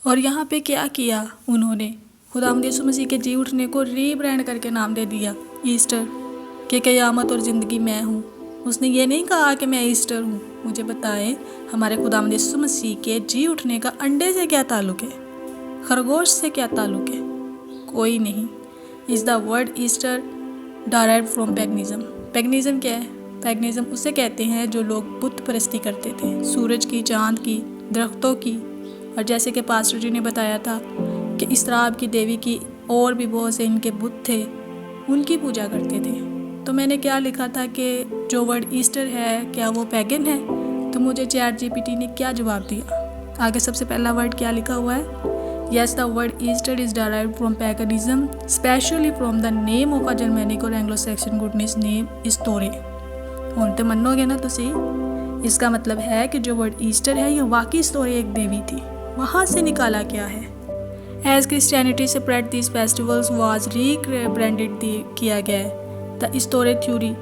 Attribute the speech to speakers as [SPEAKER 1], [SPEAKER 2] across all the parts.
[SPEAKER 1] और यहाँ पे क्या किया उन्होंने, खुदावंद यीशु मसीह के जी उठने को रीब्रांड करके नाम दे दिया ईस्टर, कि क़यामत और ज़िंदगी मैं हूँ। उसने ये नहीं कहा कि मैं ईस्टर हूँ। मुझे बताएं, हमारे खुदावंद यीशु मसीह के जी उठने का अंडे से क्या ताल्लुक़ है, खरगोश से क्या ताल्लुक़ है? कोई नहीं। Is the word Easter direct from paganism. Paganism क्या है? पैगनिज़म उसे कहते हैं जो लोग बुत परस्ती करते थे, सूरज की, चाँद की, दरख्तों की, और जैसे कि पास्टर जी ने बताया था कि इसराब की, देवी की, और भी बहुत से इनके बुत थे, उनकी पूजा करते थे। तो मैंने क्या लिखा था कि जो वर्ड ईस्टर है क्या वो पैगन है? तो मुझे ChatGPT ने क्या जवाब दिया। आगे सबसे पहला वर्ड क्या लिखा हुआ है? Yes, the word Easter is derived from paganism, especially from the name of a Germanic और Anglo-Saxon goddess name Istore। ਹੁਣ तो मनोगे ना तुसी, इसका मतलब है कि जो वर्ड ईस्टर है ये वाकई स्टोरी एक देवी थी, वहाँ से निकाला गया है। As Christianity spread these festivals was rebranded किया गया है। The Istore theory,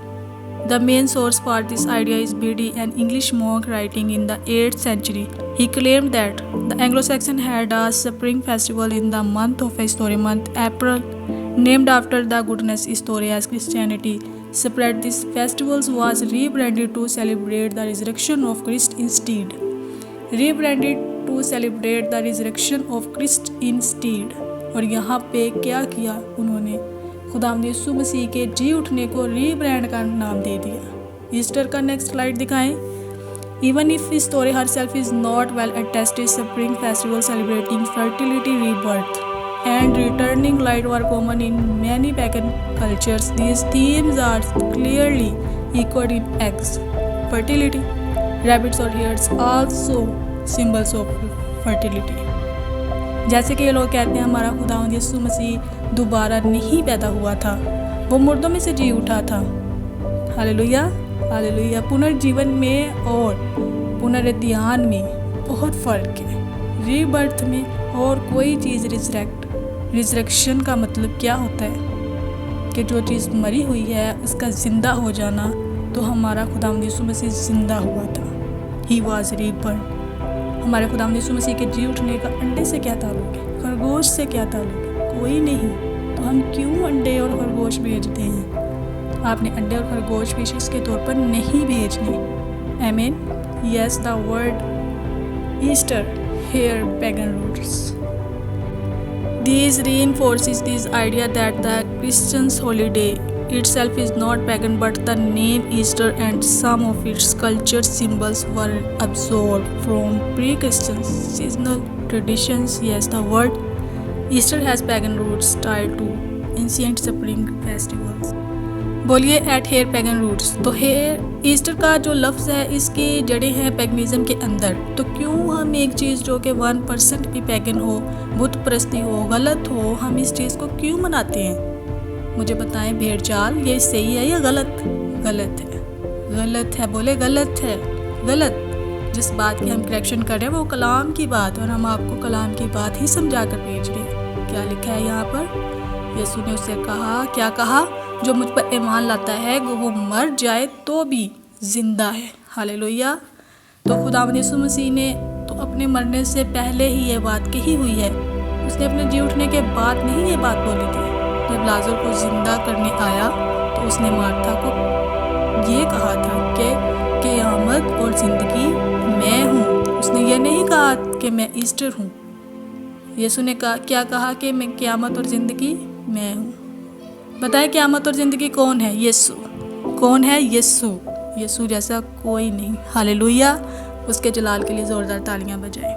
[SPEAKER 1] the main source for this idea is Bede, an English monk writing in the 8th century. He claimed that the Anglo-Saxon had a spring festival in the month of Istore month, April, named after the goddess Istore. As Christianity spread, these festivals was rebranded to celebrate the resurrection of Christ instead. Rebranded to celebrate the resurrection of Christ instead. और यहाँ पे क्या किया उन्होंने, खुदावंद यीशु मसीह के जी उठने को रीब्रांड का नाम दे दिया। ईस्टर का नेक्स्ट स्लाइड दिखाएं। Even if Istore herself is not well attested, spring festival celebrating fertility, rebirth, and returning light were common in many pagan cultures. These themes are clearly echoed in eggs, fertility, rabbits or hares, also symbols of fertility. जैसे कि ये लोग कहते हैं हमारा खुदावंद यीशु मसीह दोबारा नहीं पैदा हुआ था, वो मुर्दों में से जी उठा था। Hallelujah, hallelujah. पुनर्जीवन में और पुनरुत्थान में बहुत फ़र्क है। रीबर्थ में और कोई चीज़ रिजरेक्शन का मतलब क्या होता है कि जो चीज़ मरी हुई है उसका ज़िंदा हो जाना। तो हमारा खुदावंद यीशु मसीह ज़िंदा हुआ था, ही वॉज रीबर्थ। हमारे खुदावंद यीशु मसीह के जी उठने का अंडे से क्या ताल्लुक़ है, खरगोश से क्या ताल्लुक़ है? कोई नहीं। तो हम क्यों अंडे और खरगोश भेजते हैं? आपने अंडे और खरगोश फिशेस के तौर पर नहीं भेजने। आमीन। Yes, the word Easter here pagan roots. These reinforces this idea that the Christian's holiday itself is not pagan, but the name Easter and some of its culture symbols were absorbed from pre-Christian seasonal traditions. Yes, the word Easter has pagan roots tied to ancient spring festivals. बोलिए eight hair pagan roots. तो hair Easter का जो लफ्ज़ है इसकी जड़ें हैं पैगनिज़म के अंदर। तो क्यों हम एक चीज़ जो कि 1% भी पैगन हो, बुत परस्ती हो, गलत हो, हम इस चीज़ को क्यों मनाते हैं? मुझे बताएं, भेड़ चाल ये सही है या गलत? गलत है, गलत है। बोले गलत है, गलत। जिस बात की हम करेक्शन कर रहे हैं वो कलाम की बात, और हम आपको कलाम की बात ही समझा कर भेज रहे हैं। क्या लिखा है यहाँ पर? यीशु ने उससे कहा, क्या कहा? जो मुझ पर ईमान लाता है वो मर जाए तो भी जिंदा है। हालेलुया। तो खुदावंद यीशु मसीह ने तो अपने मरने से पहले ही ये बात कही हुई है। उसने अपने जी उठने के बाद नहीं ये बात बोली थी। जब लाजर को जिंदा करने आया तो उसने मार्था को ये कहा था कि क़यामत और ज़िंदगी मैं हूँ। उसने ये नहीं कहा कि मैं ईस्टर हूँ। यीशु ने कहा, क्या कहा कि मैं क़यामत और ज़िंदगी मैं हूँ। बताए क़यामत और ज़िंदगी कौन है? यीशु। कौन है? यीशु। यीशु जैसा कोई नहीं। हालेलुया। उसके जलाल के लिए ज़ोरदार तालियां बजाएं।